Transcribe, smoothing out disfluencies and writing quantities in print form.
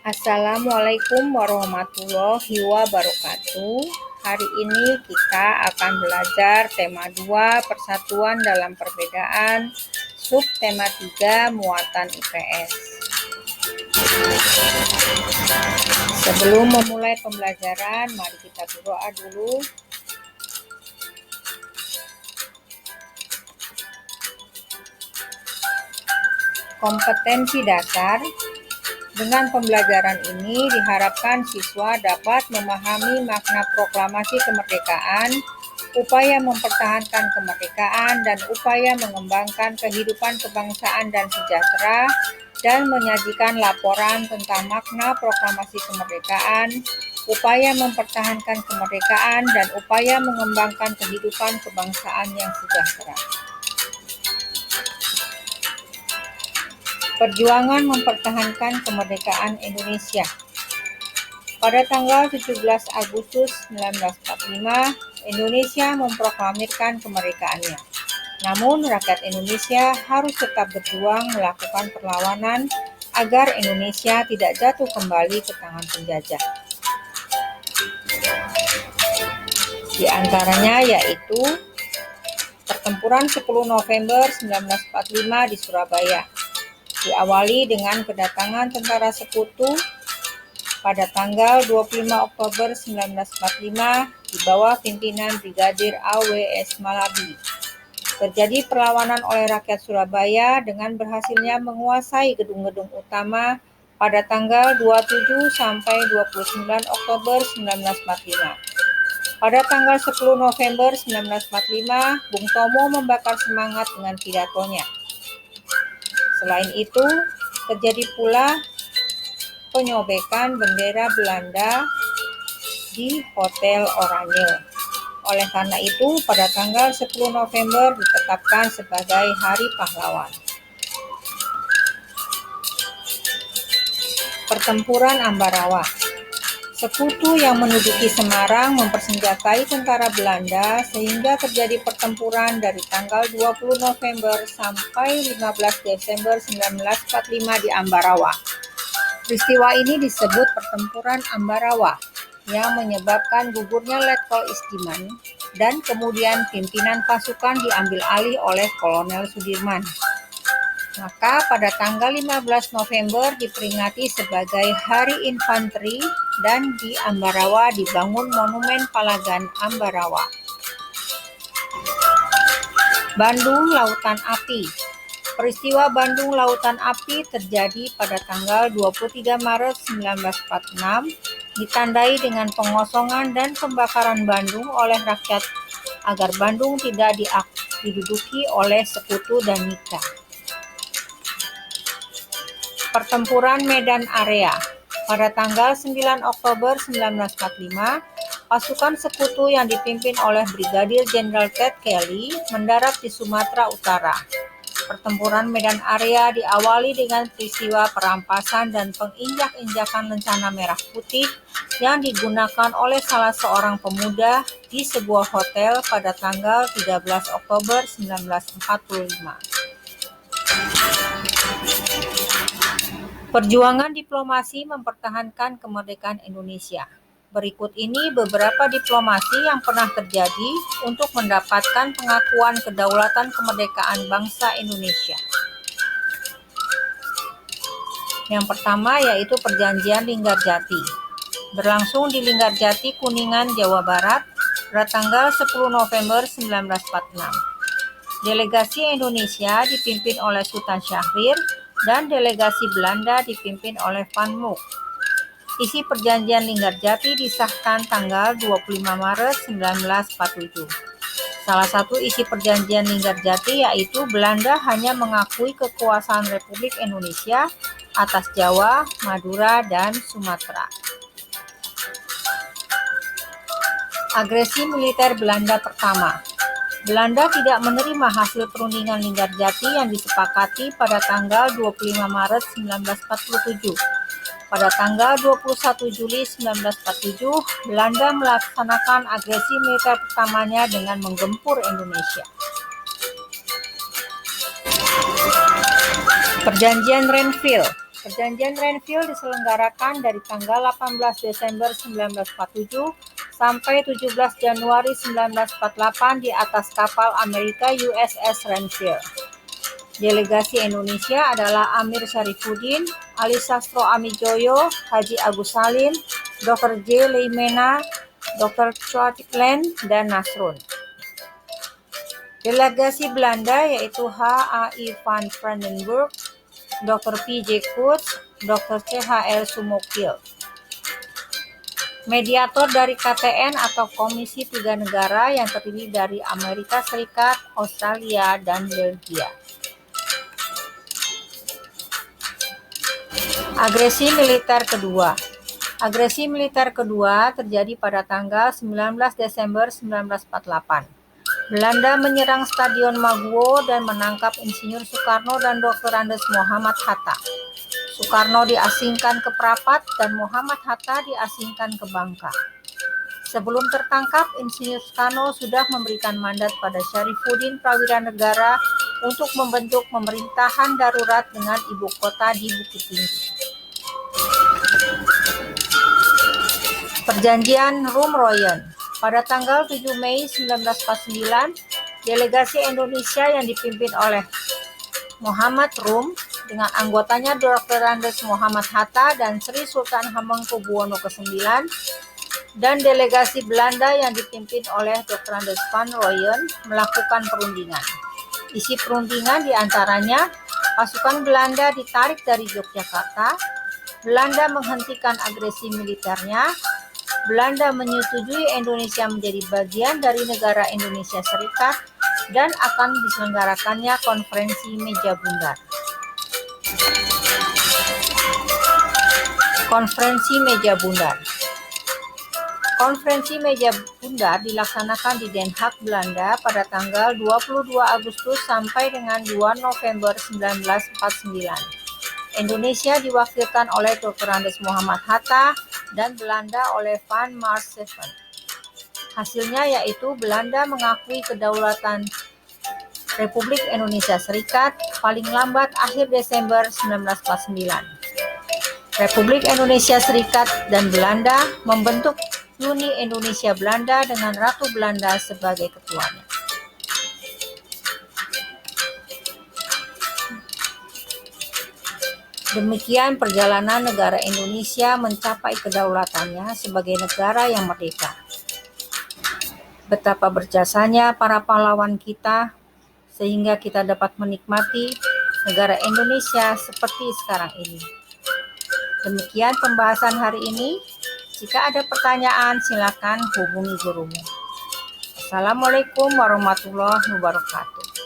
Assalamualaikum warahmatullahi wabarakatuh. Hari ini kita akan belajar tema 2 persatuan dalam perbedaan, sub tema 3 muatan IPS. Sebelum memulai pembelajaran, mari kita berdoa dulu. Kompetensi dasar. Dengan pembelajaran ini diharapkan siswa dapat memahami makna proklamasi kemerdekaan, upaya mempertahankan kemerdekaan, dan upaya mengembangkan kehidupan kebangsaan dan sejahtera, dan menyajikan laporan tentang makna proklamasi kemerdekaan, upaya mempertahankan kemerdekaan, dan upaya mengembangkan kehidupan kebangsaan yang sejahtera. Perjuangan mempertahankan kemerdekaan Indonesia. Pada tanggal 17 Agustus 1945, Indonesia memproklamirkan kemerdekaannya. Namun, rakyat Indonesia harus tetap berjuang melakukan perlawanan agar Indonesia tidak jatuh kembali ke tangan penjajah. Di antaranya yaitu pertempuran 10 November 1945 di Surabaya. Diawali dengan kedatangan tentara sekutu pada tanggal 25 Oktober 1945 di bawah pimpinan Brigadir A.W.S. Malabi. Terjadi perlawanan oleh rakyat Surabaya dengan berhasilnya menguasai gedung-gedung utama pada tanggal 27 sampai 29 Oktober 1945. Pada tanggal 10 November 1945, Bung Tomo membakar semangat dengan pidatonya. Selain itu, terjadi pula penyobekan bendera Belanda di Hotel Oranye. Oleh karena itu, pada tanggal 10 November ditetapkan sebagai Hari Pahlawan. Pertempuran Ambarawa. Sekutu yang menduduki Semarang mempersenjatai tentara Belanda sehingga terjadi pertempuran dari tanggal 20 November sampai 15 Desember 1945 di Ambarawa. Peristiwa ini disebut Pertempuran Ambarawa yang menyebabkan gugurnya Letkol Istiman dan kemudian pimpinan pasukan diambil alih oleh Kolonel Sudirman. Maka pada tanggal 15 November diperingati sebagai Hari Infanteri dan di Ambarawa dibangun Monumen Palagan Ambarawa. Bandung Lautan Api. Peristiwa Bandung Lautan Api terjadi pada tanggal 23 Maret 1946, ditandai dengan pengosongan dan pembakaran Bandung oleh rakyat agar Bandung tidak diduduki oleh Sekutu dan Nika. Pertempuran Medan Area. Pada tanggal 9 Oktober 1945, pasukan Sekutu yang dipimpin oleh Brigadir Jenderal Ted Kelly mendarat di Sumatera Utara. Pertempuran Medan Area diawali dengan peristiwa perampasan dan penginjak-injakan lencana merah putih yang digunakan oleh salah seorang pemuda di sebuah hotel pada tanggal 13 Oktober 1945. Perjuangan diplomasi mempertahankan kemerdekaan Indonesia. Berikut ini beberapa diplomasi yang pernah terjadi untuk mendapatkan pengakuan kedaulatan kemerdekaan bangsa Indonesia. Yang pertama yaitu Perjanjian Linggarjati. Berlangsung di Linggarjati, Kuningan, Jawa Barat pada tanggal 10 November 1946. Delegasi Indonesia dipimpin oleh Sultan Syahrir dan delegasi Belanda dipimpin oleh Van Mook. Isi Perjanjian Linggarjati disahkan tanggal 25 Maret 1947. Salah satu isi Perjanjian Linggarjati yaitu Belanda hanya mengakui kekuasaan Republik Indonesia atas Jawa, Madura, dan Sumatera. Agresi militer Belanda pertama. Belanda tidak menerima hasil perundingan Linggarjati yang disepakati pada tanggal 25 Maret 1947. Pada tanggal 21 Juli 1947, Belanda melaksanakan agresi militer pertamanya dengan menggempur Indonesia. Perjanjian Renville. Perjanjian Renville diselenggarakan dari tanggal 18 Desember 1947 sampai 17 Januari 1948 di atas kapal Amerika USS Renville. Delegasi Indonesia adalah Amir Syarifuddin, Ali Sastro Amijoyo, Haji Agus Salim, Dr. J. Leimena, Dr. Chotland, dan Nasrun. Delegasi Belanda yaitu H. A. I. van Brandenburg, Dr. P. J. Koets, Dr. C. H. L. Sumokil. Mediator dari KTN atau Komisi Tiga Negara yang terdiri dari Amerika Serikat, Australia, dan Belgia. Agresi militer kedua. Agresi militer kedua terjadi pada tanggal 19 Desember 1948. Belanda menyerang Stadion Maguwo dan menangkap Insinyur Soekarno dan Dr. Andes Muhammad Hatta. Soekarno diasingkan ke Prapat dan Muhammad Hatta diasingkan ke Bangka. Sebelum tertangkap, Insinyur Soekarno sudah memberikan mandat pada Syarifuddin Prawira Negara untuk membentuk pemerintahan darurat dengan ibu kota di Bukit Tinggi. Perjanjian Rum-Royen. Pada tanggal 7 Mei 1949, delegasi Indonesia yang dipimpin oleh Muhammad Rum dengan anggotanya Dr. Andes Muhammad Hatta dan Sri Sultan Hamengkubuwono ke-9 dan delegasi Belanda yang dipimpin oleh Dr. Andes van Rooyen melakukan perundingan. Isi perundingan diantaranya pasukan Belanda ditarik dari Yogyakarta, Belanda menghentikan agresi militernya, Belanda menyetujui Indonesia menjadi bagian dari negara Indonesia Serikat dan akan diselenggarakannya konferensi meja bundar. Konferensi meja bundar. Konferensi meja bundar dilaksanakan di Den Haag, Belanda pada tanggal 22 Agustus sampai dengan 2 November 1949. Indonesia diwakilkan oleh Dr. Andes Muhammad Hatta dan Belanda oleh Van Maarseveen. Hasilnya yaitu Belanda mengakui kedaulatan Republik Indonesia Serikat paling lambat akhir Desember 1949. Republik Indonesia Serikat dan Belanda membentuk Uni Indonesia Belanda dengan Ratu Belanda sebagai ketuanya. Demikian perjalanan negara Indonesia mencapai kedaulatannya sebagai negara yang merdeka. Betapa berjasanya para pahlawan kita sehingga kita dapat menikmati negara Indonesia seperti sekarang ini. Demikian pembahasan hari ini. Jika ada pertanyaan, silakan hubungi gurumu. Assalamualaikum warahmatullahi wabarakatuh.